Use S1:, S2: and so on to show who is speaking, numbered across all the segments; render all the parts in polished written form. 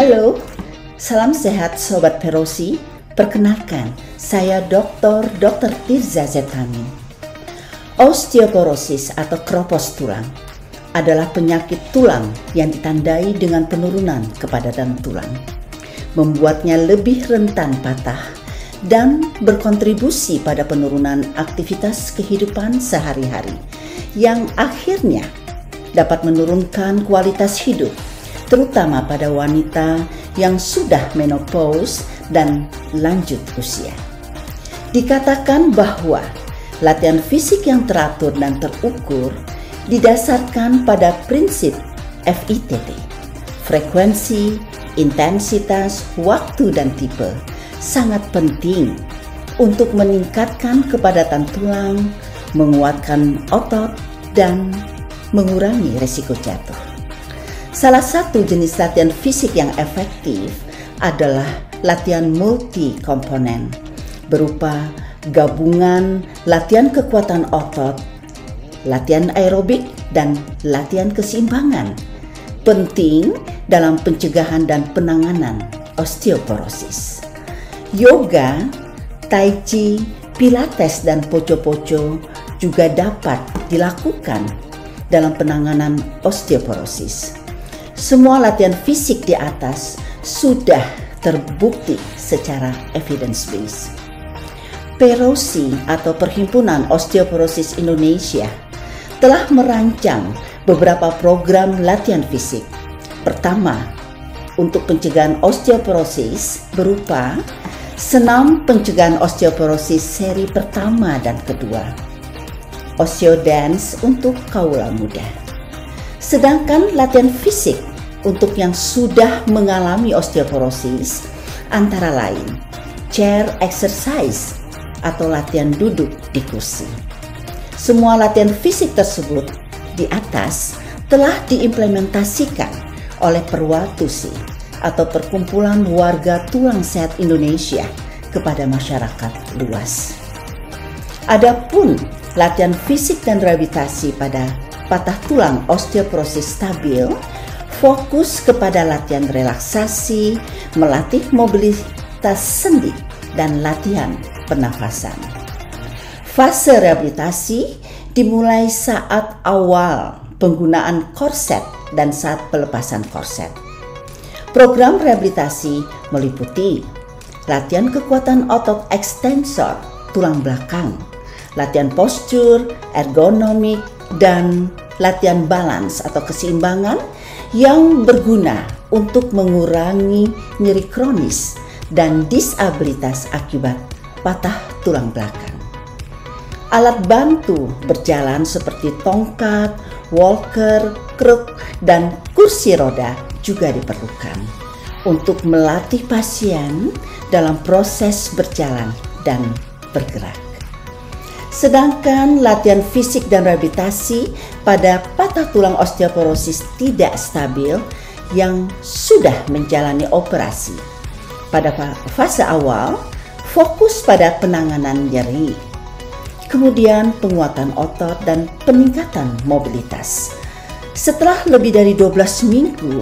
S1: Halo, salam sehat Sobat Perosi. Perkenalkan, saya Dr. Tirza Zetamin. Osteoporosis atau keropos tulang adalah penyakit tulang yang ditandai dengan penurunan kepadatan tulang, membuatnya lebih rentan patah dan berkontribusi pada penurunan aktivitas kehidupan sehari-hari yang akhirnya dapat menurunkan kualitas hidup, terutama pada wanita yang sudah menopause dan lanjut usia. Dikatakan bahwa latihan fisik yang teratur dan terukur didasarkan pada prinsip FITT, frekuensi, intensitas, waktu, dan tipe, sangat penting untuk meningkatkan kepadatan tulang, menguatkan otot, dan mengurangi risiko jatuh. Salah satu jenis latihan fisik yang efektif adalah latihan multi-komponen berupa gabungan latihan kekuatan otot, latihan aerobik, dan latihan keseimbangan. Penting dalam pencegahan dan penanganan osteoporosis. Yoga, tai chi, pilates, dan poco-poco juga dapat dilakukan dalam penanganan osteoporosis. Semua latihan fisik di atas sudah terbukti secara evidence-based. Perosi atau Perhimpunan Osteoporosis Indonesia telah merancang beberapa program latihan fisik. Pertama, untuk pencegahan osteoporosis berupa senam pencegahan osteoporosis seri pertama dan kedua, Osteodance untuk kaula muda. Sedangkan latihan fisik untuk yang sudah mengalami osteoporosis antara lain chair exercise atau latihan duduk di kursi. Semua latihan fisik tersebut di atas telah diimplementasikan oleh Perwatusi atau Perkumpulan Warga Tulang Sehat Indonesia kepada masyarakat luas. Adapun latihan fisik dan rehabilitasi pada patah tulang osteoporosis stabil fokus kepada latihan relaksasi, melatih mobilitas sendi, dan latihan pernafasan. Fase rehabilitasi dimulai saat awal penggunaan korset dan saat pelepasan korset. Program rehabilitasi meliputi latihan kekuatan otot ekstensor tulang belakang, latihan postur, ergonomik, dan latihan balance atau keseimbangan yang berguna untuk mengurangi nyeri kronis dan disabilitas akibat patah tulang belakang. Alat bantu berjalan seperti tongkat, walker, kruk, dan kursi roda juga diperlukan untuk melatih pasien dalam proses berjalan dan bergerak. Sedangkan latihan fisik dan rehabilitasi pada patah tulang osteoporosis tidak stabil yang sudah menjalani operasi. Pada fase awal, fokus pada penanganan nyeri, kemudian penguatan otot dan peningkatan mobilitas. Setelah lebih dari 12 minggu,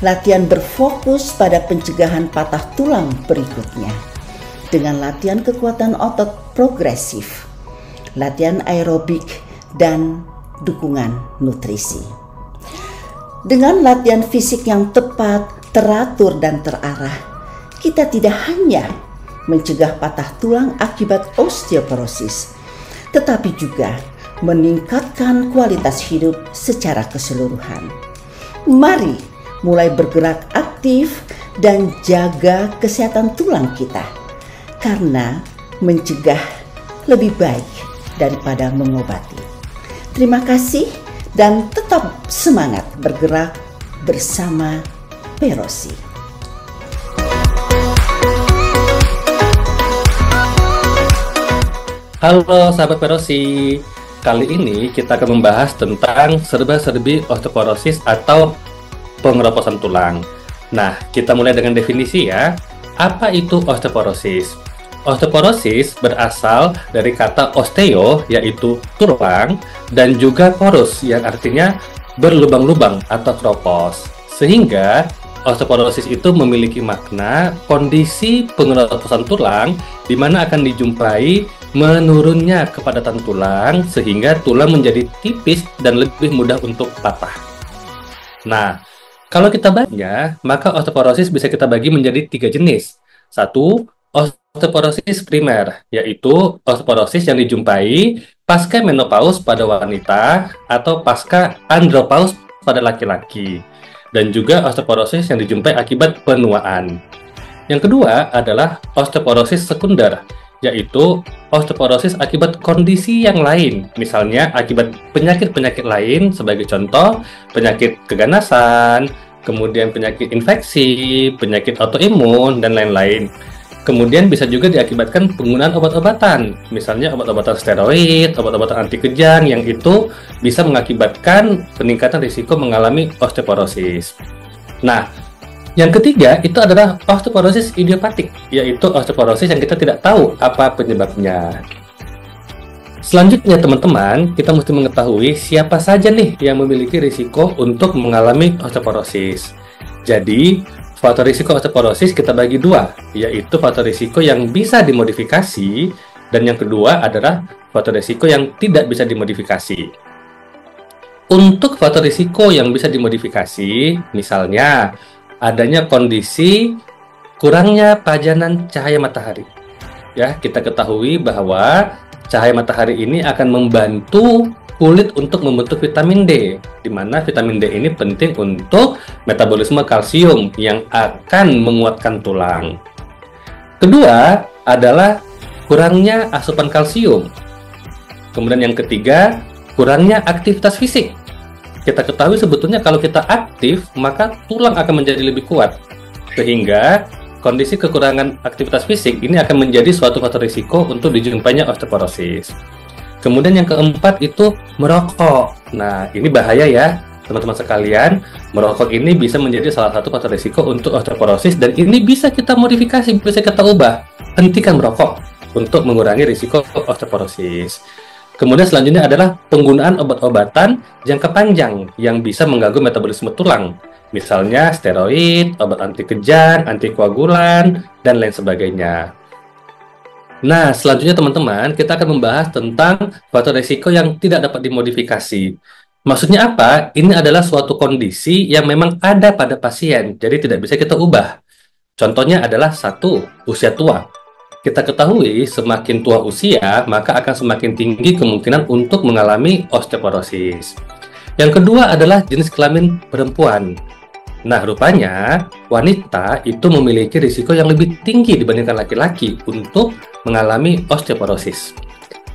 S1: latihan berfokus pada pencegahan patah tulang berikutnya dengan latihan kekuatan otot progresif, latihan aerobik, dan dukungan nutrisi. Dengan latihan fisik yang tepat, teratur, dan terarah, kita tidak hanya mencegah patah tulang akibat osteoporosis, tetapi juga meningkatkan kualitas hidup secara keseluruhan. Mari mulai bergerak aktif dan jaga kesehatan tulang kita, karena mencegah lebih baik daripada mengobati. Terima kasih dan tetap semangat bergerak bersama Perosi.
S2: Halo sahabat Perosi, kali ini kita akan membahas tentang serba-serbi osteoporosis atau pengeroposan tulang. Nah, kita mulai dengan definisi ya. Apa itu osteoporosis? Osteoporosis berasal dari kata osteo, yaitu tulang, dan juga poros, yang artinya berlubang-lubang atau keropos. Sehingga osteoporosis itu memiliki makna kondisi pengeroposan tulang di mana akan dijumpai menurunnya kepadatan tulang sehingga tulang menjadi tipis dan lebih mudah untuk patah. Nah, kalau kita baginya, maka osteoporosis bisa kita bagi menjadi 3 jenis. Satu, osteoporosis primer, yaitu osteoporosis yang dijumpai pasca menopause pada wanita atau pasca andropause pada laki-laki. Dan juga osteoporosis yang dijumpai akibat penuaan. Yang kedua adalah osteoporosis sekunder, yaitu osteoporosis akibat kondisi yang lain, misalnya akibat penyakit-penyakit lain, sebagai contoh penyakit keganasan, kemudian penyakit infeksi, penyakit autoimun, dan lain-lain. Kemudian bisa juga diakibatkan penggunaan obat-obatan, misalnya obat-obatan steroid, obat-obatan anti kejang, yang itu bisa mengakibatkan peningkatan risiko mengalami osteoporosis. Nah, yang ketiga itu adalah osteoporosis idiopatik, yaitu osteoporosis yang kita tidak tahu apa penyebabnya. Selanjutnya teman-teman, kita mesti mengetahui siapa saja nih yang memiliki risiko untuk mengalami osteoporosis. Jadi, faktor risiko osteoporosis kita bagi 2, yaitu faktor risiko yang bisa dimodifikasi, dan yang kedua adalah faktor risiko yang tidak bisa dimodifikasi. Untuk faktor risiko yang bisa dimodifikasi, misalnya adanya kondisi kurangnya pajanan cahaya matahari. Ya, kita ketahui bahwa cahaya matahari ini akan membantu kulit untuk membentuk vitamin D, di mana vitamin D ini penting untuk metabolisme kalsium yang akan menguatkan tulang. Kedua adalah kurangnya asupan kalsium. Kemudian yang ketiga, kurangnya aktivitas fisik. Kita ketahui sebetulnya kalau kita aktif, maka tulang akan menjadi lebih kuat. Sehingga kondisi kekurangan aktivitas fisik ini akan menjadi suatu faktor risiko untuk dijumpainya osteoporosis. Kemudian yang keempat itu merokok. Nah, ini bahaya ya, teman-teman sekalian. Merokok ini bisa menjadi salah satu faktor risiko untuk osteoporosis, dan ini bisa kita modifikasi, bisa kita ubah. Hentikan merokok untuk mengurangi risiko osteoporosis. Kemudian selanjutnya adalah penggunaan obat-obatan jangka panjang yang bisa mengganggu metabolisme tulang. Misalnya steroid, obat anti kejang, antikoagulan, dan lain sebagainya. Nah, selanjutnya teman-teman, kita akan membahas tentang faktor risiko yang tidak dapat dimodifikasi. Maksudnya apa? Ini adalah suatu kondisi yang memang ada pada pasien, jadi tidak bisa kita ubah. Contohnya adalah 1, usia tua. Kita ketahui semakin tua usia, maka akan semakin tinggi kemungkinan untuk mengalami osteoporosis. Yang kedua adalah jenis kelamin perempuan. Nah, rupanya wanita itu memiliki risiko yang lebih tinggi dibandingkan laki-laki untuk mengalami osteoporosis.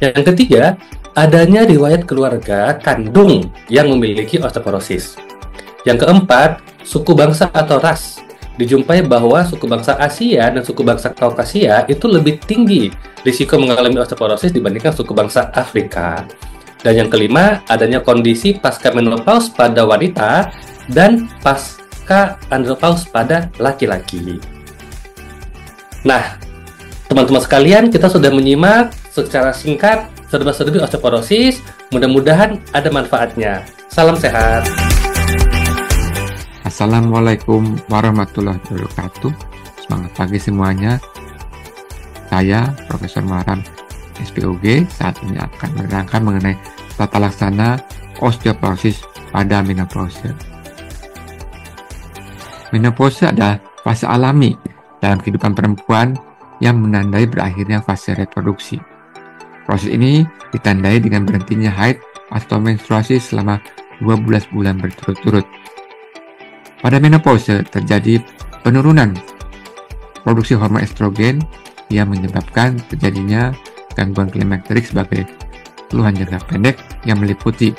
S2: Yang ketiga, adanya riwayat keluarga kandung yang memiliki osteoporosis. Yang keempat, suku bangsa atau ras. Dijumpai bahwa suku bangsa Asia dan suku bangsa Kaukasia itu lebih tinggi risiko mengalami osteoporosis dibandingkan suku bangsa Afrika. Dan yang kelima, adanya kondisi pasca menopause pada wanita dan pasca andropause pada laki-laki. Nah, teman-teman sekalian, kita sudah menyimak secara singkat serba-serbi osteoporosis. Mudah-mudahan ada manfaatnya. Salam sehat.
S3: Assalamualaikum warahmatullahi wabarakatuh. Semangat pagi semuanya. Saya Profesor Maram SPOG saat ini akan menerangkan mengenai tata laksana osteoporosis pada menopause. Menopause adalah fase alami dalam kehidupan perempuan yang menandai berakhirnya fase reproduksi. Proses ini ditandai dengan berhentinya haid atau menstruasi selama 12 bulan berturut-turut. Pada menopause terjadi penurunan produksi hormon estrogen yang menyebabkan terjadinya gangguan klimakterik sebagai keluhan jangka pendek yang meliputi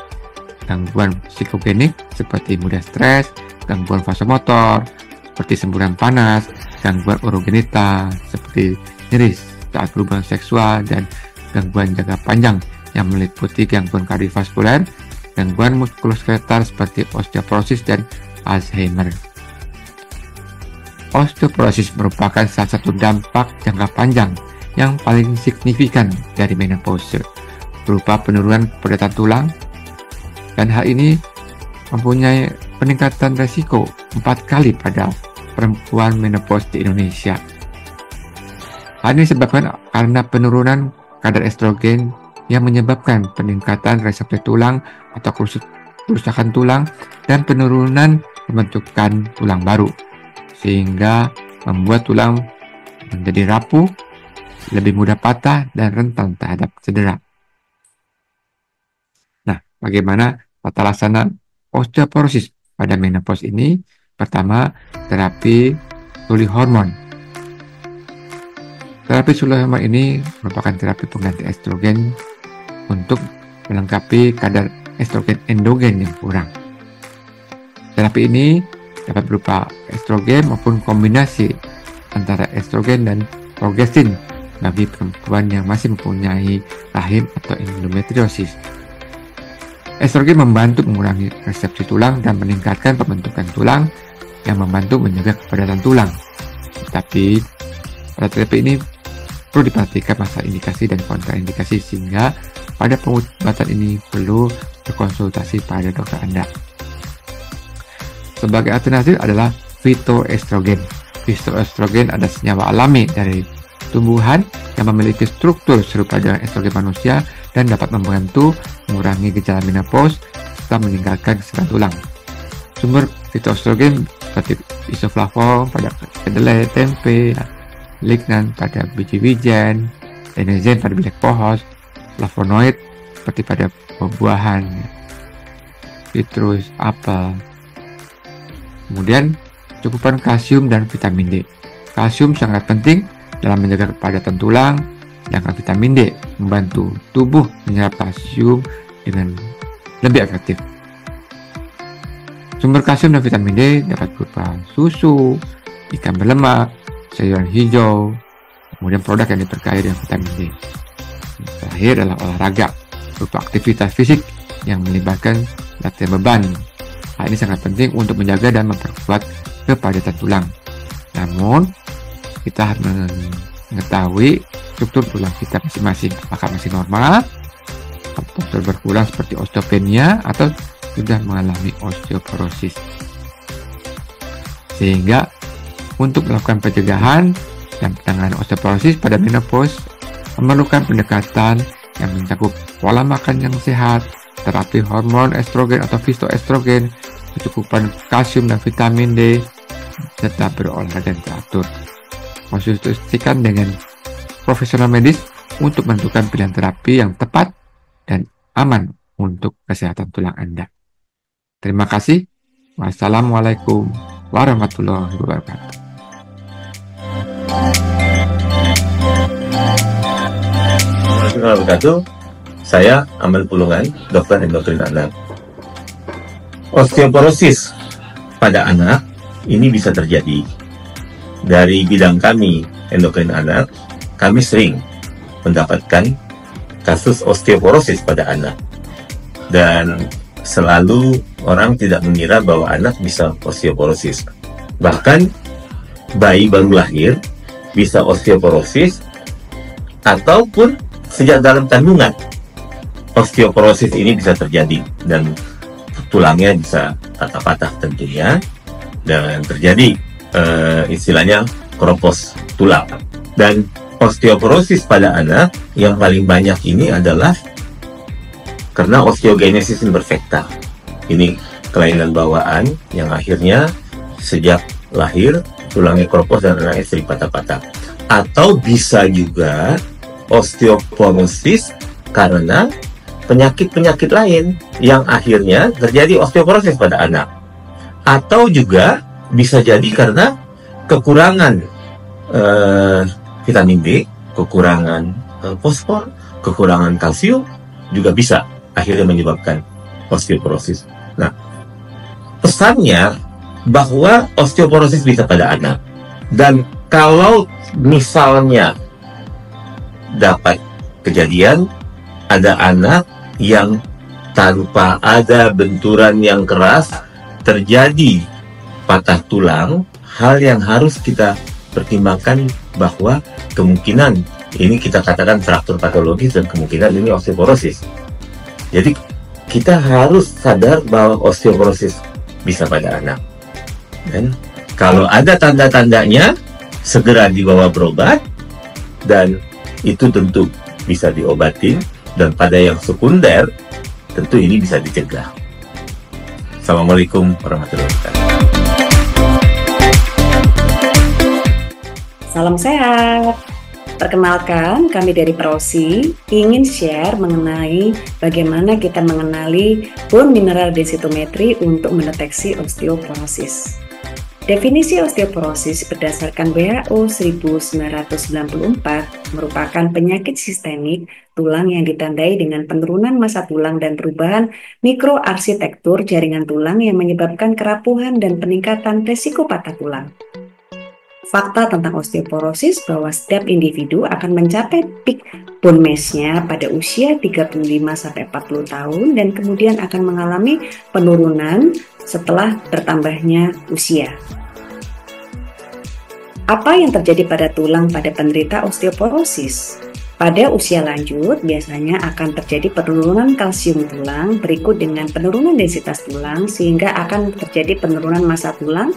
S3: gangguan psikogenik seperti mudah stres, gangguan vasomotor seperti semburan panas, gangguan urogenital seperti nyeri saat berhubungan seksual, dan gangguan jangka panjang yang meliputi gangguan kardiovaskuler, gangguan muskuloskeletal seperti osteoporosis dan Alzheimer. Osteoporosis merupakan salah satu dampak jangka panjang yang paling signifikan dari menopause, berupa penurunan kepadatan tulang, dan hal ini mempunyai peningkatan resiko 4 kali pada perempuan menopause di Indonesia. Hal ini disebabkan karena penurunan kadar estrogen yang menyebabkan peningkatan reseptor tulang atau kerusakan tulang dan penurunan pembentukan tulang baru, sehingga membuat tulang menjadi rapuh, lebih mudah patah, dan rentan terhadap cedera. Nah, bagaimana tata laksana osteoporosis pada menopause ini? Pertama, terapi suli hormon. Terapi suli hormon ini merupakan terapi pengganti estrogen untuk melengkapi kadar estrogen endogen yang kurang. Terapi ini dapat berupa estrogen maupun kombinasi antara estrogen dan progestin bagi perempuan yang masih mempunyai rahim atau endometriosis. Estrogen membantu mengurangi resepsi tulang dan meningkatkan pembentukan tulang yang membantu menjaga kepadatan tulang. Tetapi pada terapi ini perlu diperhatikan masalah indikasi dan kontraindikasi, sehingga pada pengobatan ini perlu berkonsultasi pada dokter Anda. Sebagai alternatif adalah fitoestrogen. Fitoestrogen adalah senyawa alami dari tumbuhan yang memiliki struktur serupa dengan estrogen manusia dan dapat membantu mengurangi gejala menopause serta meningkatkan kesedaran tulang. Sumber fitoestrogen seperti isoflavon pada kedelai, tempe, lignan pada biji wijen, adenosin pada biji pohon, flavonoid seperti pada buah-buahan, citrus, apel. Kemudian cukupan kalsium dan vitamin D. Kalsium sangat penting dalam menjaga kepadatan tulang, sedangkan vitamin D membantu tubuh menyerap kalsium dengan lebih efektif. Sumber kalsium dan vitamin D dapat berupa susu, ikan berlemak, sayuran hijau, kemudian produk yang diperkaya dengan vitamin D. Terakhir adalah olahraga, berupa aktivitas fisik yang melibatkan latihan beban. Hal ini sangat penting untuk menjaga dan memperkuat kepadatan tulang. Namun, kita harus mengetahui struktur tulang kita masing-masing, apakah masih normal, atau berkurang seperti osteopenia, atau sudah mengalami osteoporosis. Sehingga, untuk melakukan pencegahan dan penanganan osteoporosis pada menopause memerlukan pendekatan yang mencakup pola makan yang sehat, terapi hormon estrogen atau fitoestrogen, kecukupan kalsium dan vitamin D, serta berolahraga yang teratur. Konsultasikan dengan profesional medis untuk menentukan pilihan terapi yang tepat dan aman untuk kesehatan tulang Anda. Terima kasih. Wassalamualaikum warahmatullahi wabarakatuh.
S4: Assalamualaikum warahmatullahi wabarakatuh. Saya Amal Pulungan, dokter endokrin anak. Osteoporosis pada anak ini bisa terjadi. Dari bidang kami, endokrin anak, kami sering mendapatkan kasus osteoporosis pada anak. Dan selalu orang tidak mengira bahwa anak bisa osteoporosis. Bahkan bayi baru lahir bisa osteoporosis, ataupun sejak dalam kandungan osteoporosis ini bisa terjadi, dan tulangnya bisa patah-patah tentunya, dan terjadi istilahnya keropos tulang. Dan osteoporosis pada anak yang paling banyak ini adalah karena osteogenesis imperfecta. Ini kelainan bawaan yang akhirnya sejak lahir tulangnya keropos dan anaknya sering patah-patah. Atau bisa juga osteoporosis karena penyakit-penyakit lain yang akhirnya terjadi osteoporosis pada anak. Atau juga bisa jadi karena kekurangan vitamin D, kekurangan fosfor, kekurangan kalsium juga bisa akhirnya menyebabkan osteoporosis. Nah, pesannya bahwa osteoporosis bisa pada anak, dan kalau misalnya dapat kejadian ada anak yang tanpa ada benturan yang keras terjadi patah tulang, hal yang harus kita pertimbangkan bahwa kemungkinan ini kita katakan fraktur patologis dan kemungkinan ini osteoporosis. Jadi kita harus sadar bahwa osteoporosis bisa pada anak. Dan kalau ada tanda-tandanya, segera dibawa berobat, dan itu tentu bisa diobatin, dan pada yang sekunder, tentu ini bisa dicegah. Assalamualaikum warahmatullahi wabarakatuh.
S5: Salam sehat. Perkenalkan, kami dari Prosi ingin share mengenai bagaimana kita mengenali bone mineral densitometry untuk mendeteksi osteoporosis. Definisi osteoporosis berdasarkan WHO 1994 merupakan penyakit sistemik tulang yang ditandai dengan penurunan massa tulang dan perubahan mikroarsitektur jaringan tulang yang menyebabkan kerapuhan dan peningkatan resiko patah tulang. Fakta tentang osteoporosis bahwa setiap individu akan mencapai peak bone mass-nya pada usia 35-40 tahun dan kemudian akan mengalami penurunan setelah bertambahnya usia. Apa yang terjadi pada tulang pada penderita osteoporosis? Pada usia lanjut, biasanya akan terjadi penurunan kalsium tulang berikut dengan penurunan densitas tulang sehingga akan terjadi penurunan massa tulang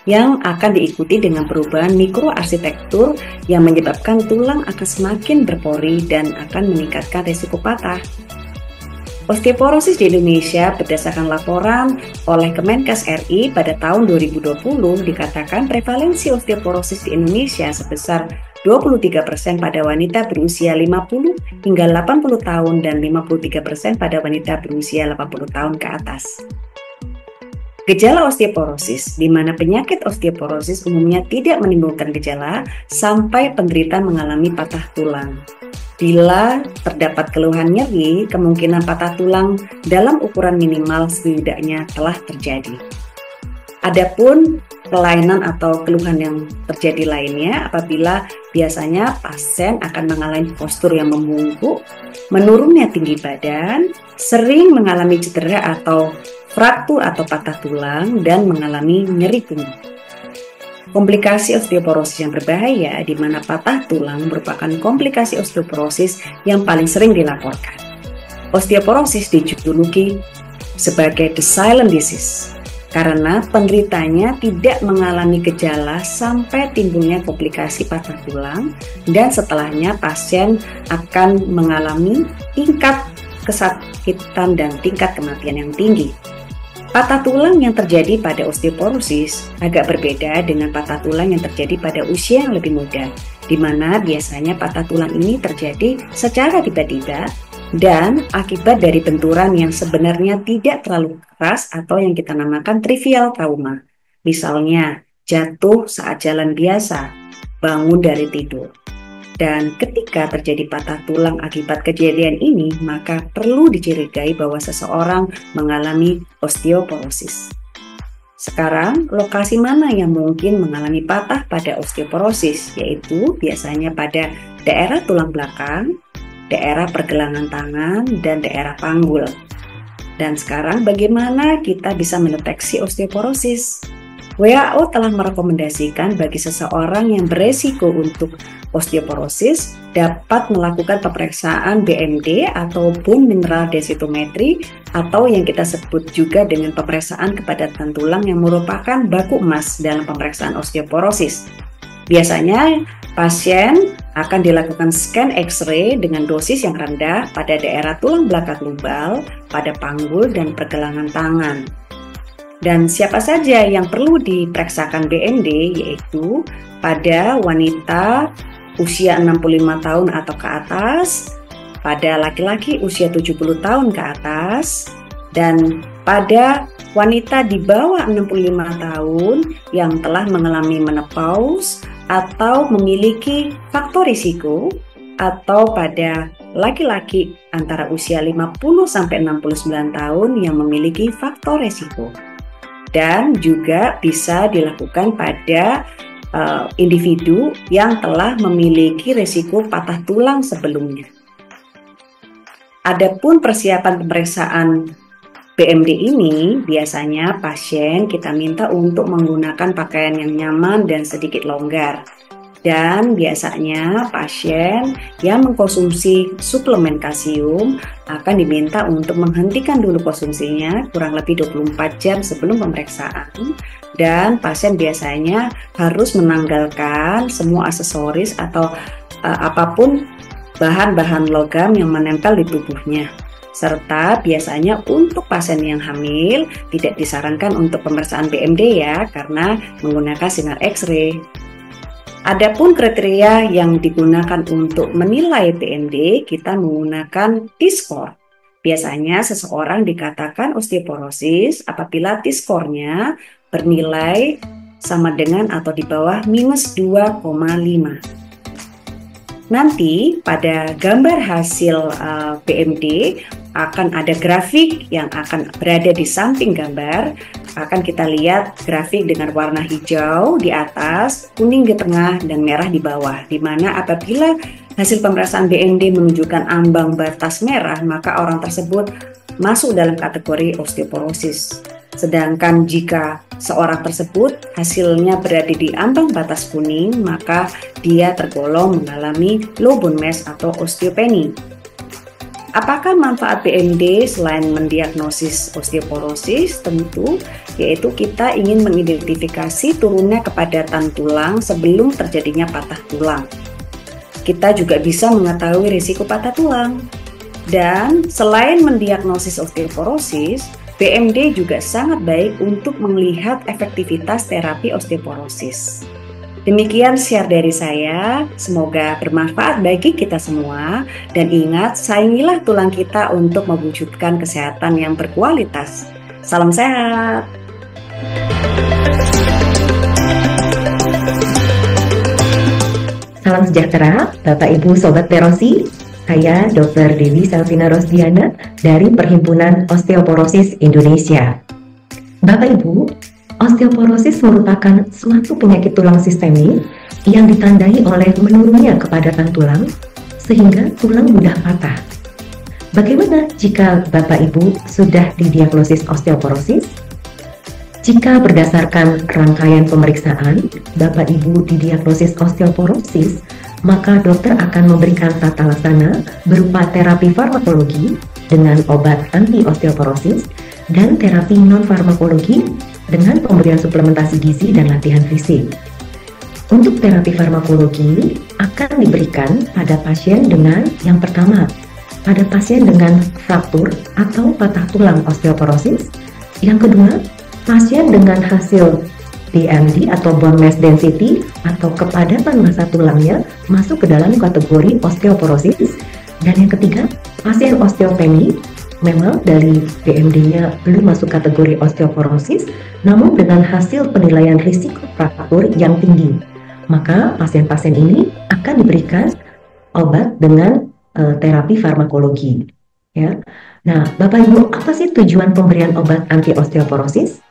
S5: yang akan diikuti dengan perubahan mikroarsitektur yang menyebabkan tulang akan semakin berpori dan akan meningkatkan risiko patah. Osteoporosis di Indonesia berdasarkan laporan oleh Kemenkes RI pada tahun 2020 dikatakan prevalensi osteoporosis di Indonesia sebesar 23% pada wanita berusia 50 hingga 80 tahun dan 53% pada wanita berusia 80 tahun ke atas. Gejala osteoporosis, di mana penyakit osteoporosis umumnya tidak menimbulkan gejala sampai penderita mengalami patah tulang. Bila terdapat keluhan nyeri, kemungkinan patah tulang dalam ukuran minimal setidaknya telah terjadi. Adapun kelainan atau keluhan yang terjadi lainnya apabila biasanya pasien akan mengalami postur yang membungkuk, menurunnya tinggi badan, sering mengalami cedera atau fraktur atau patah tulang, dan mengalami nyeri punggung. Komplikasi osteoporosis yang berbahaya di mana patah tulang merupakan komplikasi osteoporosis yang paling sering dilaporkan. Osteoporosis dijuluki sebagai the silent disease karena penderitanya tidak mengalami gejala sampai timbulnya komplikasi patah tulang dan setelahnya pasien akan mengalami tingkat kesakitan dan tingkat kematian yang tinggi. Patah tulang yang terjadi pada osteoporosis agak berbeda dengan patah tulang yang terjadi pada usia yang lebih muda, di mana biasanya patah tulang ini terjadi secara tiba-tiba dan akibat dari benturan yang sebenarnya tidak terlalu keras atau yang kita namakan trivial trauma. Misalnya, jatuh saat jalan biasa, bangun dari tidur. Dan ketika terjadi patah tulang akibat kejadian ini, maka perlu dicurigai bahwa seseorang mengalami osteoporosis. Sekarang, lokasi mana yang mungkin mengalami patah pada osteoporosis? Yaitu biasanya pada daerah tulang belakang, daerah pergelangan tangan, dan daerah panggul. Dan sekarang bagaimana kita bisa mendeteksi osteoporosis? WHO telah merekomendasikan bagi seseorang yang beresiko untuk osteoporosis dapat melakukan pemeriksaan BMD atau bone mineral densitometry atau yang kita sebut juga dengan pemeriksaan kepadatan tulang yang merupakan baku emas dalam pemeriksaan osteoporosis. Biasanya pasien akan dilakukan scan X-ray dengan dosis yang rendah pada daerah tulang belakang lumbal, pada panggul dan pergelangan tangan. Dan siapa saja yang perlu diperiksakan BMD yaitu pada wanita usia 65 tahun atau ke atas, pada laki-laki usia 70 tahun ke atas, dan pada wanita di bawah 65 tahun yang telah mengalami menopause atau memiliki faktor risiko, atau pada laki-laki antara usia 50 sampai 69 tahun yang memiliki faktor risiko. Dan juga bisa dilakukan pada individu yang telah memiliki risiko patah tulang sebelumnya. Adapun persiapan pemeriksaan BMD ini, biasanya pasien kita minta untuk menggunakan pakaian yang nyaman dan sedikit longgar. Dan biasanya pasien yang mengkonsumsi suplemen kalsium akan diminta untuk menghentikan dulu konsumsinya kurang lebih 24 jam sebelum pemeriksaan. Dan pasien biasanya harus menanggalkan semua aksesoris atau apapun bahan-bahan logam yang menempel di tubuhnya. Serta biasanya untuk pasien yang hamil tidak disarankan untuk pemeriksaan BMD ya, karena menggunakan sinar X-ray. Adapun kriteria yang digunakan untuk menilai BMD, kita menggunakan T-score. Biasanya seseorang dikatakan osteoporosis apabila T-score-nya bernilai sama dengan atau di bawah minus 2,5. Nanti pada gambar hasil BMD akan ada grafik yang akan berada di samping gambar. Akan kita lihat grafik dengan warna hijau di atas, kuning di tengah, dan merah di bawah. Di mana apabila hasil pemeriksaan BMD menunjukkan ambang batas merah, maka orang tersebut masuk dalam kategori osteoporosis. Sedangkan jika seorang tersebut hasilnya berada di ambang batas kuning, maka dia tergolong mengalami low bone mass atau osteopenia. Apakah manfaat BMD selain mendiagnosis osteoporosis? Tentu, yaitu kita ingin mengidentifikasi turunnya kepadatan tulang sebelum terjadinya patah tulang. Kita juga bisa mengetahui risiko patah tulang. Dan selain mendiagnosis osteoporosis, BMD juga sangat baik untuk melihat efektivitas terapi osteoporosis. Demikian share dari saya, semoga bermanfaat bagi kita semua. Dan ingat, sayangilah tulang kita untuk mewujudkan kesehatan yang berkualitas. Salam sehat!
S6: Salam sejahtera, Bapak Ibu Sobat Perosi. Saya Dr. Dewi Selvina Rosdiana dari Perhimpunan Osteoporosis Indonesia. Bapak Ibu, osteoporosis merupakan suatu penyakit tulang sistemik yang ditandai oleh menurunnya kepadatan tulang sehingga tulang mudah patah. Bagaimana jika Bapak Ibu sudah didiagnosis osteoporosis? Jika berdasarkan rangkaian pemeriksaan Bapak Ibu didiagnosis osteoporosis, maka dokter akan memberikan tata laksana berupa terapi farmakologi dengan obat anti-osteoporosis dan terapi non-farmakologi dengan pemberian suplementasi gizi dan latihan fisik. Untuk terapi farmakologi akan diberikan pada pasien dengan yang pertama, pada pasien dengan fraktur atau patah tulang osteoporosis. Yang kedua, pasien dengan hasil BMD atau bone mass density atau kepadatan massa tulangnya masuk ke dalam kategori osteoporosis. Dan yang ketiga, pasien osteopenia, memang dari BMD-nya belum masuk kategori osteoporosis, namun dengan hasil penilaian risiko fraktur yang tinggi. Maka pasien-pasien ini akan diberikan obat dengan terapi farmakologi. Ya. Nah, Bapak Ibu, apa sih tujuan pemberian obat anti-osteoporosis?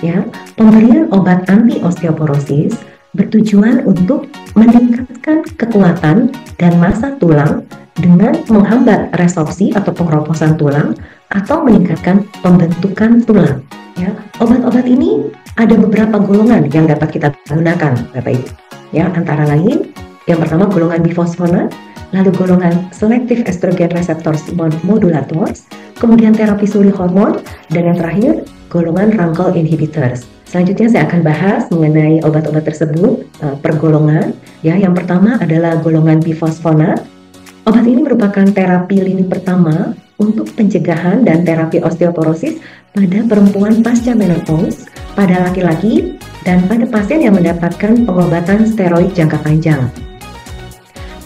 S6: Ya, pemberian obat anti-osteoporosis bertujuan untuk meningkatkan kekuatan dan massa tulang dengan menghambat resorpsi atau pengeroposan tulang atau meningkatkan pembentukan tulang. Ya, obat-obat ini ada beberapa golongan yang dapat kita gunakan, Bapak Ibu. Ya, antara lain yang pertama golongan bifosfonat, lalu golongan selective estrogen receptors modulators, kemudian terapi suri hormon, dan yang terakhir golongan Runkle inhibitors. Selanjutnya saya akan bahas mengenai obat-obat tersebut per golongan. Ya, yang pertama adalah golongan bifosfonat. Obat ini merupakan terapi lini pertama untuk pencegahan dan terapi osteoporosis pada perempuan pasca menopause, pada laki-laki, dan pada pasien yang mendapatkan pengobatan steroid jangka panjang.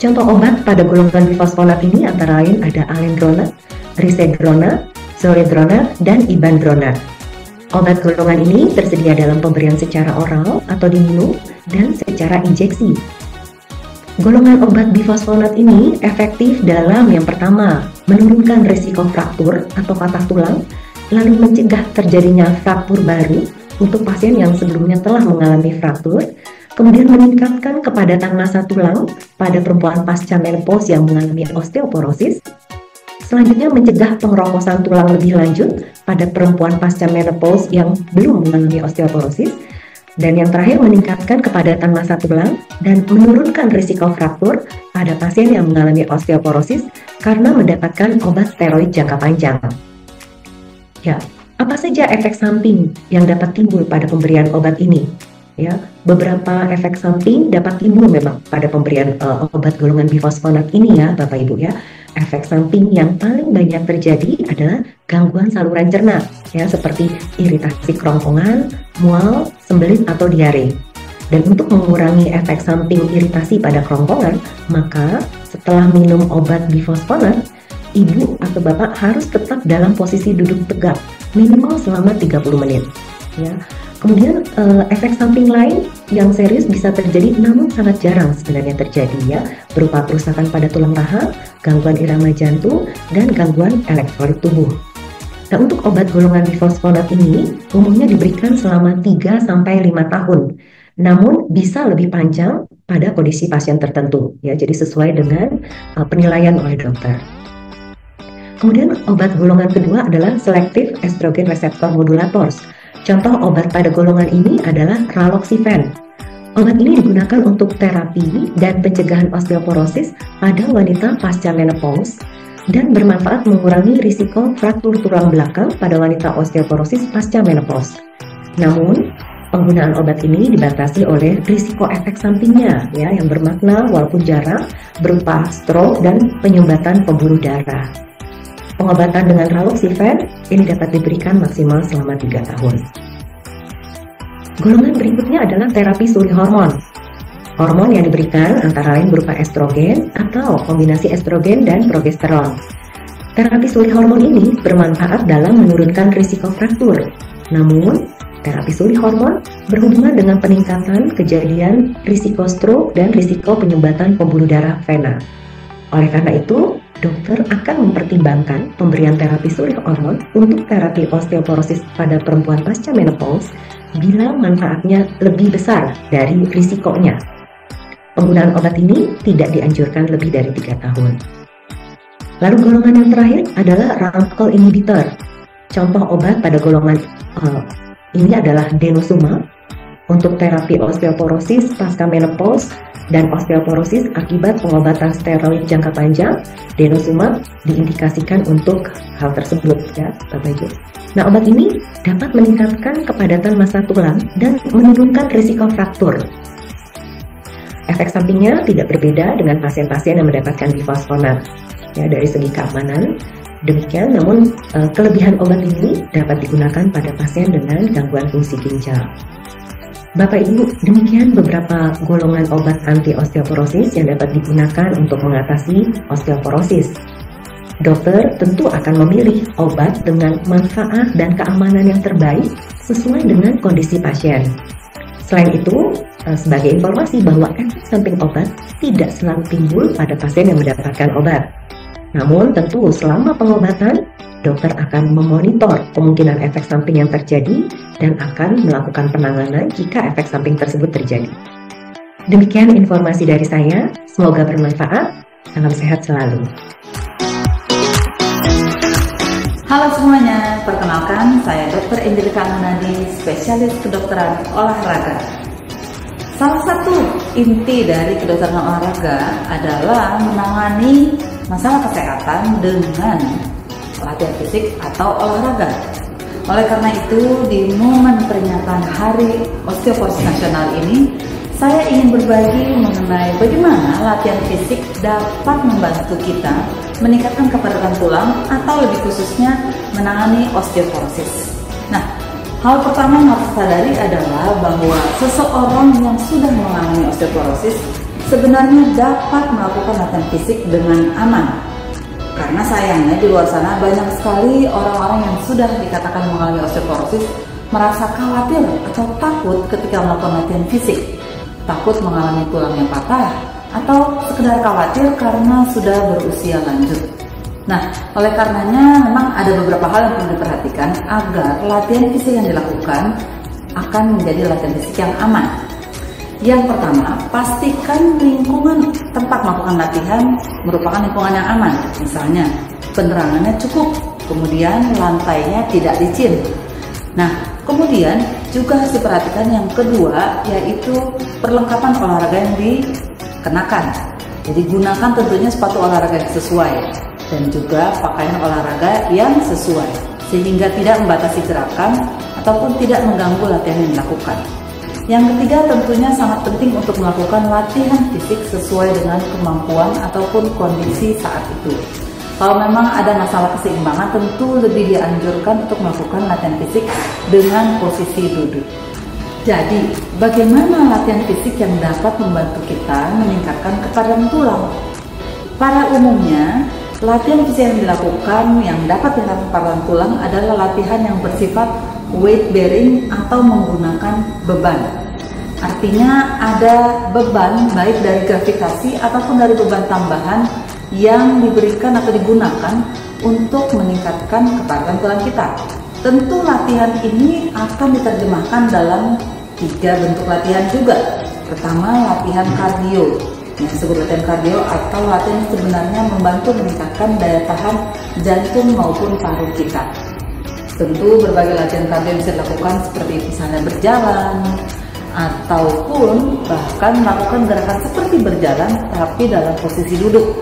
S6: Contoh obat pada golongan bifosfonat ini antara lain ada alendronat, risegronat, zoledronat, dan ibandronat. Obat golongan ini tersedia dalam pemberian secara oral atau diminum dan secara injeksi. Golongan obat bifosfonat ini efektif dalam yang pertama, menurunkan risiko fraktur atau patah tulang, lalu mencegah terjadinya fraktur baru untuk pasien yang sebelumnya telah mengalami fraktur, kemudian meningkatkan kepadatan massa tulang pada perempuan pasca menopause yang mengalami osteoporosis. Selanjutnya mencegah pengeroposan tulang lebih lanjut pada perempuan pasca menopause yang belum mengalami osteoporosis. Dan yang terakhir, meningkatkan kepadatan massa tulang dan menurunkan risiko fraktur pada pasien yang mengalami osteoporosis karena mendapatkan obat steroid jangka panjang. Ya, apa saja efek samping yang dapat timbul pada pemberian obat ini? Ya, beberapa efek samping dapat timbul memang pada pemberian obat golongan bifosfonat ini ya, Bapak Ibu ya. Efek samping yang paling banyak terjadi adalah gangguan saluran cerna, ya, seperti iritasi kerongkongan, mual, sembelit atau diare. Dan untuk mengurangi efek samping iritasi pada kerongkongan, maka setelah minum obat bifosfonat, ibu atau bapak harus tetap dalam posisi duduk tegak minimal selama 30 menit. Ya. Kemudian efek samping lain yang serius bisa terjadi namun sangat jarang sebenarnya terjadi ya, berupa kerusakan pada tulang rahang, gangguan irama jantung, dan gangguan elektrolit tubuh. Nah, untuk obat golongan bifosfonat ini umumnya diberikan selama 3-5 tahun, namun bisa lebih panjang pada kondisi pasien tertentu ya, jadi sesuai dengan penilaian oleh dokter. Kemudian obat golongan kedua adalah selective estrogen receptor modulators. Contoh obat pada golongan ini adalah raloxifene. Obat ini digunakan untuk terapi dan pencegahan osteoporosis pada wanita pasca menopause dan bermanfaat mengurangi risiko fraktur tulang belakang pada wanita osteoporosis pasca menopause. Namun, penggunaan obat ini dibatasi oleh risiko efek sampingnya ya, yang bermakna walaupun jarang, berupa stroke dan penyumbatan pembuluh darah. Pengobatan dengan raloxifene ini dapat diberikan maksimal selama 3 tahun. Golongan berikutnya adalah terapi suri hormon. Hormon yang diberikan antara lain berupa estrogen atau kombinasi estrogen dan progesteron. Terapi suri hormon ini bermanfaat dalam menurunkan risiko fraktur. Namun, terapi suri hormon berhubungan dengan peningkatan kejadian risiko stroke dan risiko penyumbatan pembuluh darah vena. Oleh karena itu, dokter akan mempertimbangkan pemberian terapi suri hormon untuk terapi osteoporosis pada perempuan pasca menopause bila manfaatnya lebih besar dari risikonya. Penggunaan obat ini tidak dianjurkan lebih dari 3 tahun. Lalu golongan yang terakhir adalah RUNKLE inhibitor. Contoh obat pada golongan ini adalah denosumab untuk terapi osteoporosis pasca menopause dan osteoporosis akibat pengobatan steroid jangka panjang. Denosumab diindikasikan untuk hal tersebut ya, Bapak Ibu. Nah, obat ini dapat meningkatkan kepadatan massa tulang dan menurunkan risiko fraktur. Efek sampingnya tidak berbeda dengan pasien-pasien yang mendapatkan bifosfonat ya, dari segi keamanan. Demikian, namun kelebihan obat ini dapat digunakan pada pasien dengan gangguan fungsi ginjal. Bapak Ibu, demikian beberapa golongan obat anti-osteoporosis yang dapat digunakan untuk mengatasi osteoporosis. Dokter tentu akan memilih obat dengan manfaat dan keamanan yang terbaik sesuai dengan kondisi pasien. Selain itu, sebagai informasi bahwa efek samping obat tidak selalu timbul pada pasien yang mendapatkan obat. Namun tentu selama pengobatan, dokter akan memonitor kemungkinan efek samping yang terjadi dan akan melakukan penanganan jika efek samping tersebut terjadi. Demikian informasi dari saya, semoga bermanfaat. Salam sehat selalu.
S7: Halo semuanya, perkenalkan saya Dr. Angelika Munadi, spesialis kedokteran olahraga. Salah satu inti dari kedokteran olahraga adalah menangani masalah kesehatan dengan latihan fisik atau olahraga. Oleh karena itu, di momen peringatan Hari Osteoporosis Nasional ini, saya ingin berbagi mengenai bagaimana latihan fisik dapat membantu kita meningkatkan kepadatan tulang atau lebih khususnya menangani osteoporosis. Nah, hal pertama yang harus sadari adalah bahwa seseorang yang sudah mengalami osteoporosis sebenarnya dapat melakukan latihan fisik dengan aman. Karena sayangnya di luar sana banyak sekali orang-orang yang sudah dikatakan mengalami osteoporosis merasa khawatir atau takut ketika melakukan latihan fisik. Takut mengalami tulang yang patah atau sekedar khawatir karena sudah berusia lanjut. Nah, oleh karenanya memang ada beberapa hal yang perlu diperhatikan agar latihan fisik yang dilakukan akan menjadi latihan fisik yang aman. Yang pertama, pastikan lingkungan tempat melakukan latihan merupakan lingkungan yang aman. Misalnya, penerangannya cukup, kemudian lantainya tidak licin. Nah, Kemudian juga harus diperhatikan yang kedua, yaitu perlengkapan olahraga yang dikenakan. Jadi gunakan tentunya sepatu olahraga yang sesuai dan juga pakaian olahraga yang sesuai, sehingga tidak membatasi gerakan ataupun tidak mengganggu latihan yang dilakukan. Yang ketiga tentunya sangat penting untuk melakukan latihan fisik sesuai dengan kemampuan ataupun kondisi saat itu. Kalau memang ada masalah keseimbangan, tentu lebih dianjurkan untuk melakukan latihan fisik dengan posisi duduk. Jadi, bagaimana latihan fisik yang dapat membantu kita meningkatkan kepadan tulang? Pada umumnya, latihan fisik yang dilakukan yang dapat meningkatkan kepadan tulang adalah latihan yang bersifat weight bearing atau menggunakan beban. Artinya ada beban baik dari gravitasi ataupun dari beban tambahan yang diberikan atau digunakan untuk meningkatkan kepadan tulang kita. Tentu latihan ini akan diterjemahkan dalam 3 bentuk latihan juga. Pertama, latihan kardio, yang disebut latihan kardio atau latihan yang sebenarnya membantu meningkatkan daya tahan jantung maupun paru kita. Tentu berbagai latihan kardio bisa dilakukan seperti misalnya berjalan, ataupun bahkan melakukan gerakan seperti berjalan tapi dalam posisi duduk.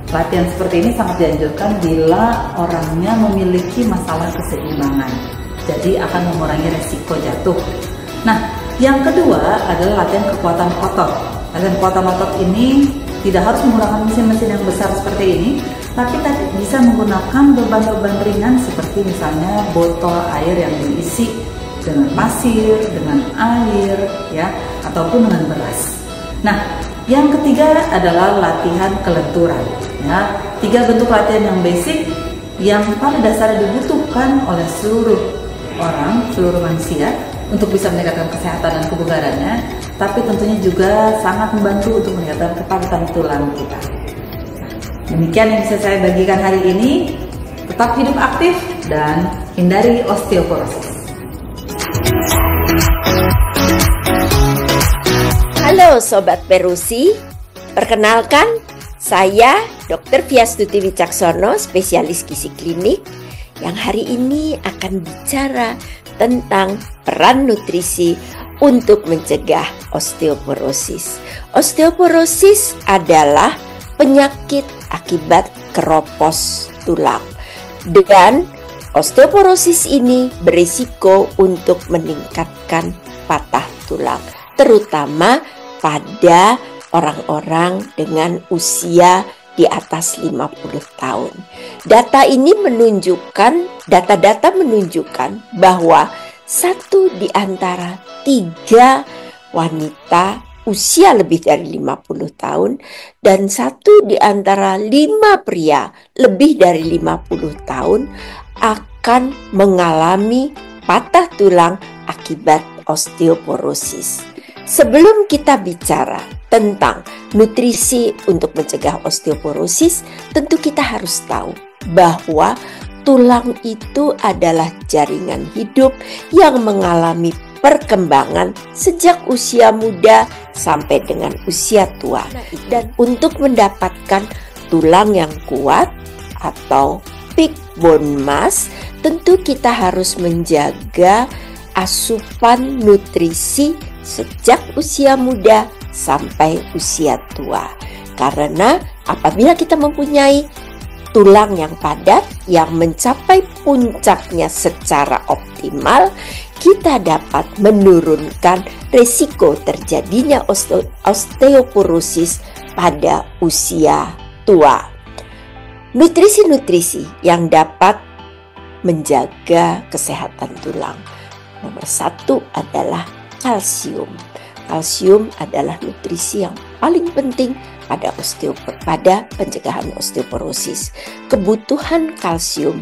S7: Latihan seperti ini sangat dianjurkan bila orangnya memiliki masalah keseimbangan, jadi akan mengurangi resiko jatuh. Nah, yang kedua adalah latihan kekuatan otot. Latihan kekuatan otot ini tidak harus menggunakan mesin-mesin yang besar seperti ini, tapi tadi bisa menggunakan beban-beban ringan seperti misalnya botol air yang diisi dengan pasir, dengan air, ya, ataupun dengan beras. Nah, yang ketiga adalah latihan kelenturan. Ya, 3 bentuk latihan yang basic yang pada dasarnya dibutuhkan oleh seluruh orang, seluruh manusia untuk bisa meningkatkan kesehatan dan kebugarannya, tapi tentunya juga sangat membantu untuk meningkatkan kepatuhan tulang kita. Demikian yang bisa saya bagikan hari ini. Tetap hidup aktif dan hindari osteoporosis.
S8: Halo Sobat Perusi, perkenalkan saya Dr. Fiastuti Wicaksono, spesialis gizi klinik yang hari ini akan bicara tentang peran nutrisi untuk mencegah osteoporosis. Osteoporosis adalah penyakit akibat keropos tulang dan osteoporosis ini berisiko untuk meningkatkan patah tulang, terutama pada orang-orang dengan usia di atas 50 tahun. Data menunjukkan bahwa 1 di antara 3 wanita usia lebih dari 50 tahun dan 1 di antara 5 pria lebih dari 50 tahun akan mengalami patah tulang akibat osteoporosis. Sebelum kita bicara tentang nutrisi untuk mencegah osteoporosis, tentu kita harus tahu bahwa tulang itu adalah jaringan hidup yang mengalami perkembangan sejak usia muda sampai dengan usia tua. Dan untuk mendapatkan tulang yang kuat atau peak bone mass, tentu kita harus menjaga asupan nutrisi sejak usia muda sampai usia tua. Karena apabila kita mempunyai tulang yang padat yang mencapai puncaknya secara optimal, kita dapat menurunkan risiko terjadinya osteoporosis pada usia tua. Nutrisi-nutrisi yang dapat menjaga kesehatan tulang. Nomor 1 adalah kalsium. Kalsium adalah nutrisi yang paling penting pada pencegahan osteoporosis. Kebutuhan kalsium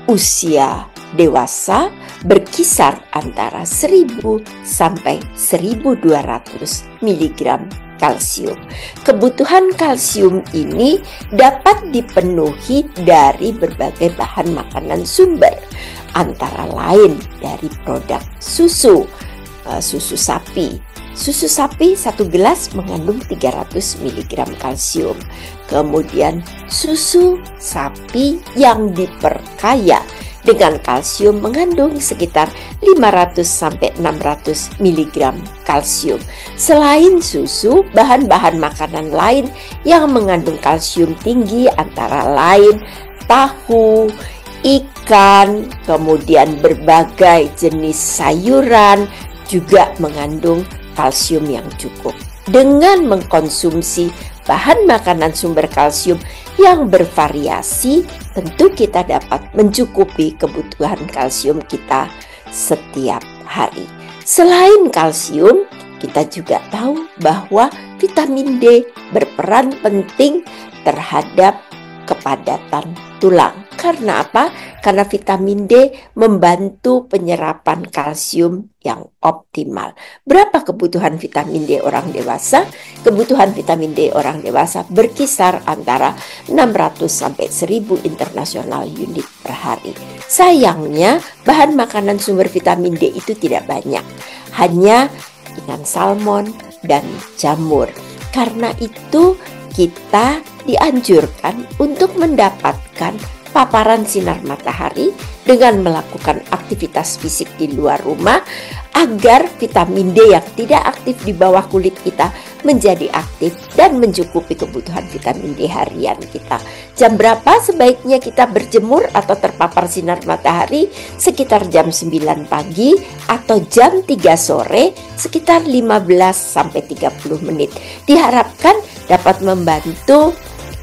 S8: usia dewasa berkisar antara 1000 sampai 1200 mg kalsium. Kebutuhan kalsium ini dapat dipenuhi dari berbagai bahan makanan sumber, antara lain dari produk susu sapi. Susu sapi 1 gelas mengandung 300 mg kalsium. Kemudian susu sapi yang diperkaya dengan kalsium mengandung sekitar 500-600 mg kalsium. Selain susu, bahan-bahan makanan lain yang mengandung kalsium tinggi antara lain tahu, ikan, kemudian berbagai jenis sayuran juga mengandung kalsium yang cukup. Dengan mengkonsumsi bahan makanan sumber kalsium yang bervariasi, tentu kita dapat mencukupi kebutuhan kalsium kita setiap hari. Selain kalsium, kita juga tahu bahwa vitamin D berperan penting terhadap kepadatan tulang. Karena apa? Karena vitamin D membantu penyerapan kalsium yang optimal. Berapa kebutuhan vitamin D orang dewasa? Kebutuhan vitamin D orang dewasa berkisar antara 600 sampai 1000 internasional unit per hari. Sayangnya, bahan makanan sumber vitamin D itu tidak banyak. Hanya ikan salmon dan jamur. Karena itu, kita dianjurkan untuk mendapatkan paparan sinar matahari dengan melakukan aktivitas fisik di luar rumah agar vitamin D yang tidak aktif di bawah kulit kita menjadi aktif dan mencukupi kebutuhan vitamin D harian kita. Jam berapa sebaiknya kita berjemur atau terpapar sinar matahari? Sekitar jam 9 pagi atau jam 3 sore sekitar 15-30 menit. Diharapkan dapat membantu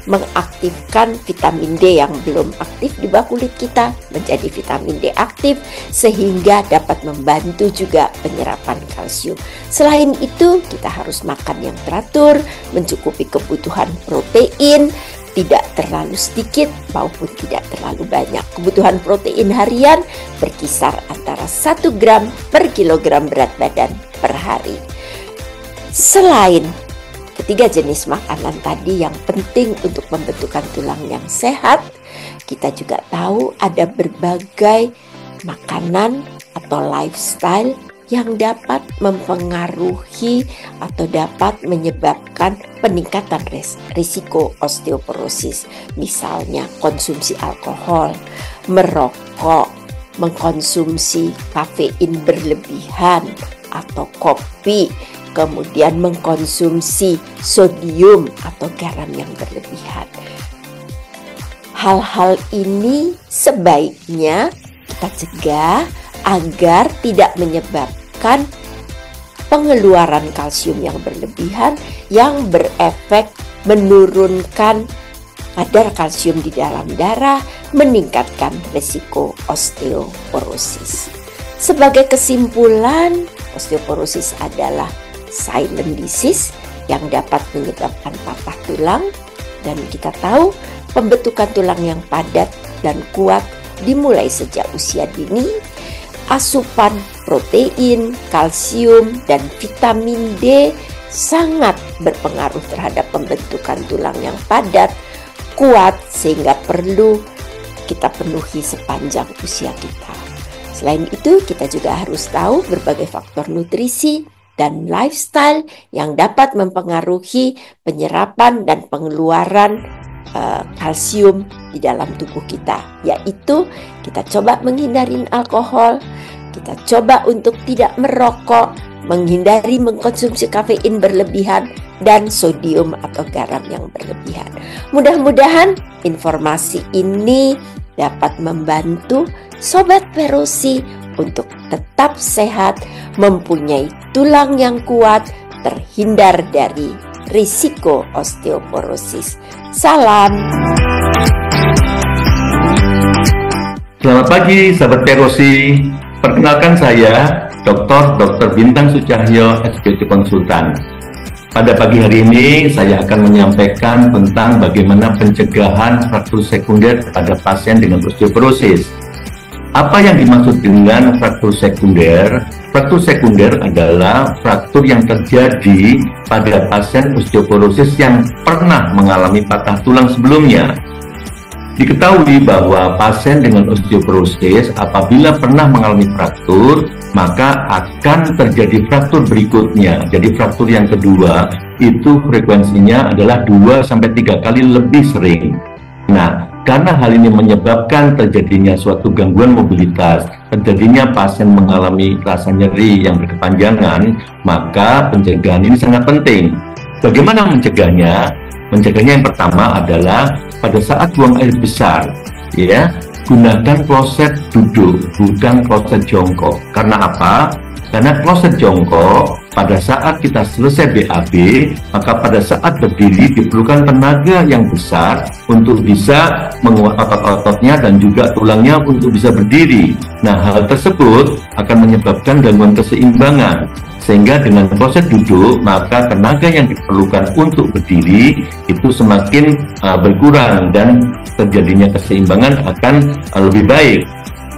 S8: mengaktifkan vitamin D yang belum aktif di bawah kulit kita menjadi vitamin D aktif sehingga dapat membantu juga penyerapan kalsium. Selain itu, kita harus makan yang teratur, mencukupi kebutuhan protein, tidak terlalu sedikit maupun tidak terlalu banyak. Kebutuhan protein harian berkisar antara 1 gram per kilogram berat badan per hari. Selain ketiga jenis makanan tadi yang penting untuk pembentukan tulang yang sehat, kita juga tahu ada berbagai makanan atau lifestyle yang dapat mempengaruhi atau dapat menyebabkan peningkatan risiko osteoporosis. Misalnya konsumsi alkohol, merokok, mengkonsumsi kafein berlebihan atau kopi, kemudian mengkonsumsi sodium atau garam yang berlebihan. Hal-hal ini sebaiknya kita cegah agar tidak menyebabkan pengeluaran kalsium yang berlebihan yang berefek menurunkan kadar kalsium di dalam darah, meningkatkan risiko osteoporosis. Sebagai kesimpulan, osteoporosis adalah silent disease yang dapat menyebabkan patah tulang, dan kita tahu pembentukan tulang yang padat dan kuat dimulai sejak usia dini. Asupan protein, kalsium, dan vitamin D sangat berpengaruh terhadap pembentukan tulang yang padat, kuat, sehingga perlu kita penuhi sepanjang usia kita. Selain itu, kita juga harus tahu berbagai faktor nutrisi dan lifestyle yang dapat mempengaruhi penyerapan dan pengeluaran kalsium di dalam tubuh kita, yaitu kita coba menghindari alkohol, kita coba untuk tidak merokok, menghindari mengkonsumsi kafein berlebihan, dan sodium atau garam yang berlebihan. Mudah-mudahan informasi ini dapat membantu Sobat Perosi untuk tetap sehat, mempunyai tulang yang kuat, terhindar dari risiko osteoporosis. Salam.
S4: Selamat pagi, sahabat Perosi. Perkenalkan saya, Dr. Bintang Sucahyo, SPT Konsultan. Pada pagi hari ini, saya akan menyampaikan tentang bagaimana pencegahan fraktur sekunder pada pasien dengan osteoporosis. Apa yang dimaksud dengan fraktur sekunder? Fraktur sekunder adalah fraktur yang terjadi pada pasien osteoporosis yang pernah mengalami patah tulang sebelumnya. Diketahui bahwa pasien dengan osteoporosis apabila pernah mengalami fraktur, maka akan terjadi fraktur berikutnya. Jadi fraktur yang kedua itu frekuensinya adalah 2-3 kali lebih sering. Nah, Karena hal ini menyebabkan terjadinya suatu gangguan mobilitas, terjadinya pasien mengalami rasa nyeri yang berkepanjangan, maka pencegahan ini sangat penting. Bagaimana mencegahnya? Mencegahnya yang pertama adalah pada saat buang air besar, ya, gunakan kloset duduk, bukan kloset jongkok. Karena apa? Karena kloset jongkok, pada saat kita selesai BAB, maka pada saat berdiri diperlukan tenaga yang besar untuk bisa menguat otot-ototnya dan juga tulangnya untuk bisa berdiri. Nah, hal tersebut akan menyebabkan gangguan keseimbangan. Sehingga dengan proses duduk, maka tenaga yang diperlukan untuk berdiri itu semakin berkurang dan terjadinya keseimbangan akan lebih baik.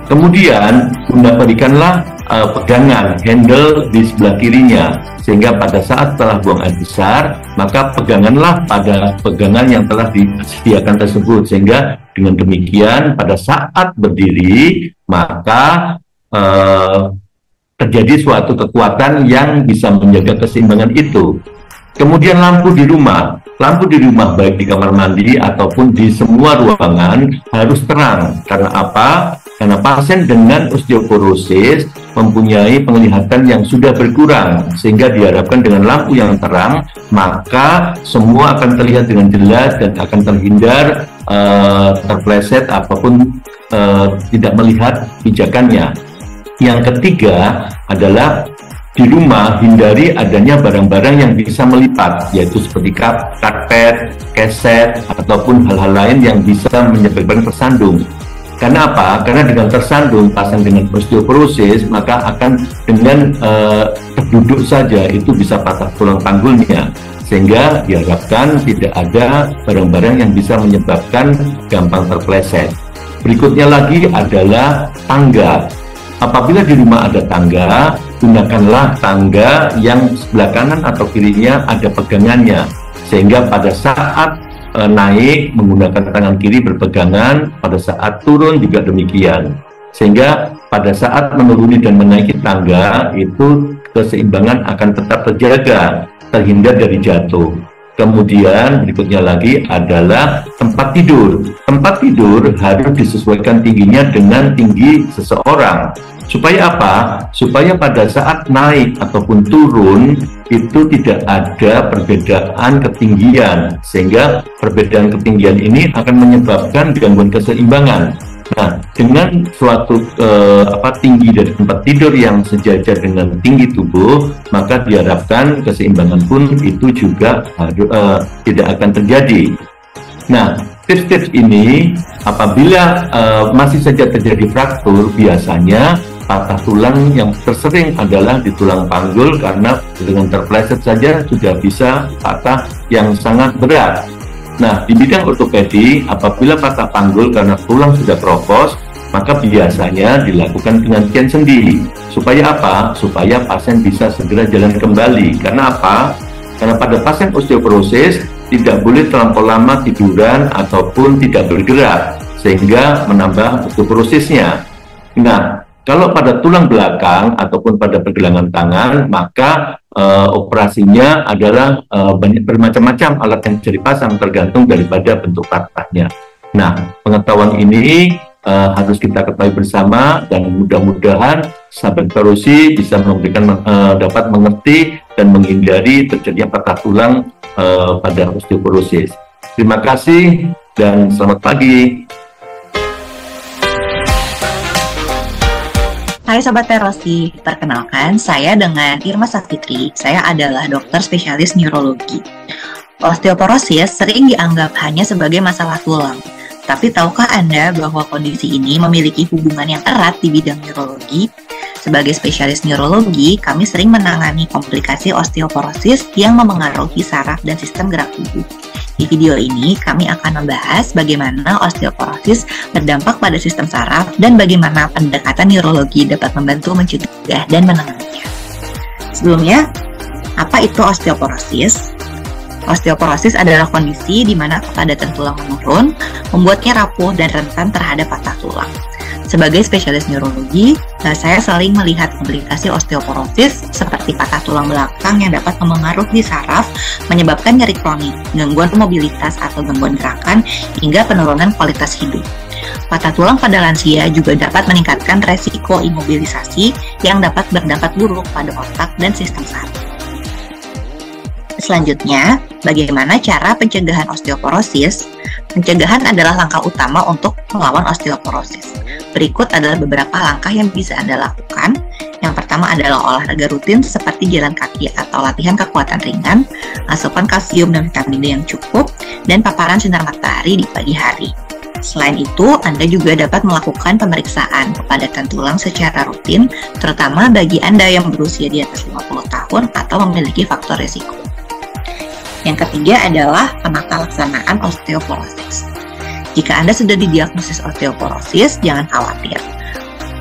S4: Kemudian, berikanlah pegangan handle di sebelah kirinya, sehingga pada saat setelah buang air besar, maka peganganlah pada pegangan yang telah disediakan tersebut, sehingga dengan demikian pada saat berdiri maka terjadi suatu kekuatan yang bisa menjaga keseimbangan itu. Kemudian lampu di rumah baik di kamar mandi ataupun di semua ruangan harus terang. Karena apa? Karena pasien dengan osteoporosis mempunyai penglihatan yang sudah berkurang, sehingga diharapkan dengan lampu yang terang maka semua akan terlihat dengan jelas dan akan terhindar terpleset apapun tidak melihat pijakannya. Yang ketiga adalah di rumah hindari adanya barang-barang yang bisa melipat, yaitu seperti karpet, keset, ataupun hal-hal lain yang bisa menyebabkan tersandung. Karena apa? Karena dengan tersandung pasien dengan osteoporosis maka akan dengan terduduk saja itu bisa patah tulang panggulnya, sehingga diharapkan tidak ada barang-barang yang bisa menyebabkan gampang terpleset. Berikutnya lagi adalah tangga. Apabila di rumah ada tangga, gunakanlah tangga yang sebelah kanan atau kirinya ada pegangannya, sehingga pada saat naik menggunakan tangan kiri berpegangan, pada saat turun juga demikian, sehingga pada saat menuruni dan menaiki tangga itu keseimbangan akan tetap terjaga, terhindar dari jatuh. Kemudian berikutnya lagi adalah tempat tidur. Tempat tidur harus disesuaikan tingginya dengan tinggi seseorang. Supaya apa? Supaya pada saat naik ataupun turun itu tidak ada perbedaan ketinggian, sehingga perbedaan ketinggian ini akan menyebabkan gangguan keseimbangan. Nah, dengan suatu tinggi dari tempat tidur yang sejajar dengan tinggi tubuh, maka diharapkan keseimbangan pun itu juga tidak akan terjadi. Nah, tips-tips ini apabila masih saja terjadi fraktur, biasanya patah tulang yang tersering adalah di tulang panggul, karena dengan terpleset saja sudah bisa patah yang sangat berat. Nah, di bidang ortopedi, apabila patah panggul karena tulang sudah keropos, maka biasanya dilakukan penghentian sendi. Supaya apa? Supaya pasien bisa segera jalan kembali. Karena apa? Karena pada pasien osteoporosis tidak boleh terlampau lama tiduran ataupun tidak bergerak, sehingga menambah osteoporosisnya. Nah, kalau pada tulang belakang ataupun pada pergelangan tangan, maka operasinya adalah bermacam-macam alat yang bisa dipasang tergantung daripada bentuk patahnya. Nah, pengetahuan ini harus kita ketahui bersama, dan mudah-mudahan sahabat Perosi bisa dapat mengerti dan menghindari terjadinya patah tulang pada osteoporosis. Terima kasih dan selamat pagi.
S9: Hai Sobat Perosi, perkenalkan saya dengan Irma Safitri. Saya adalah dokter spesialis neurologi. Osteoporosis sering dianggap hanya sebagai masalah tulang. Tapi tahukah Anda bahwa kondisi ini memiliki hubungan yang erat di bidang neurologi? Sebagai spesialis neurologi, kami sering menangani komplikasi osteoporosis yang memengaruhi saraf dan sistem gerak tubuh. Di video ini, kami akan membahas bagaimana osteoporosis berdampak pada sistem saraf dan bagaimana pendekatan neurologi dapat membantu mencegah dan menanganinya. Sebelumnya, apa itu osteoporosis? Osteoporosis adalah kondisi di mana kepadatan tulang menurun, membuatnya rapuh dan rentan terhadap patah tulang. Sebagai spesialis neurologi, saya sering melihat komplikasi osteoporosis seperti patah tulang belakang yang dapat memengaruhi saraf, menyebabkan nyeri kronik, gangguan mobilitas atau gangguan gerakan, hingga penurunan kualitas hidup. Patah tulang pada lansia juga dapat meningkatkan resiko imobilisasi yang dapat berdampak buruk pada otak dan sistem saraf. Selanjutnya, bagaimana cara pencegahan osteoporosis? Pencegahan adalah langkah utama untuk melawan osteoporosis. Berikut adalah beberapa langkah yang bisa Anda lakukan. Yang pertama adalah olahraga rutin seperti jalan kaki atau latihan kekuatan ringan, asupan kalsium dan vitamin D yang cukup, dan paparan sinar matahari di pagi hari. Selain itu, Anda juga dapat melakukan pemeriksaan kepadatan tulang secara rutin, terutama bagi Anda yang berusia di atas 50 tahun atau memiliki faktor risiko. Yang ketiga adalah penata laksanaan osteoporosis. Jika Anda sudah didiagnosis osteoporosis, jangan khawatir.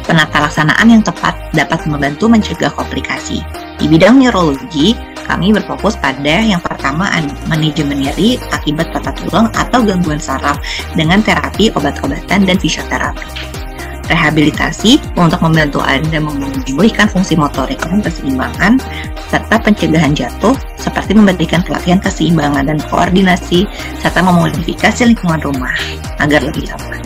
S9: Penata laksanaan yang tepat dapat membantu mencegah komplikasi. Di bidang neurologi, kami berfokus pada yang pertama manajemen nyeri akibat patah tulang atau gangguan saraf dengan terapi obat-obatan dan fisioterapi. Rehabilitasi untuk membantu Anda memulihkan fungsi motorik dan keseimbangan, serta pencegahan jatuh seperti memberikan pelatihan keseimbangan dan koordinasi, serta memodifikasi lingkungan rumah agar lebih aman.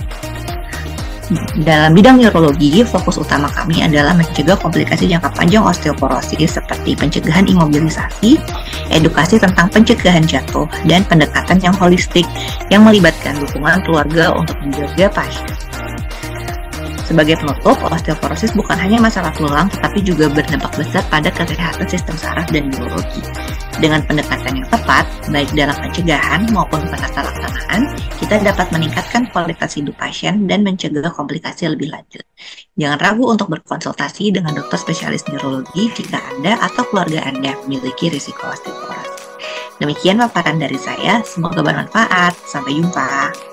S9: Dalam bidang neurologi, fokus utama kami adalah mencegah komplikasi jangka panjang osteoporosis seperti pencegahan imobilisasi, edukasi tentang pencegahan jatuh, dan pendekatan yang holistik yang melibatkan dukungan keluarga untuk menjaga pasien. Sebagai penutup, osteoporosis bukan hanya masalah tulang, tetapi juga berdampak besar pada kesehatan sistem saraf dan neurologi. Dengan pendekatan yang tepat, baik dalam pencegahan maupun penata laksanaan, kita dapat meningkatkan kualitas hidup pasien dan mencegah komplikasi lebih lanjut. Jangan ragu untuk berkonsultasi dengan dokter spesialis neurologi jika Anda atau keluarga Anda memiliki risiko osteoporosis. Demikian paparan dari saya, semoga bermanfaat. Sampai jumpa.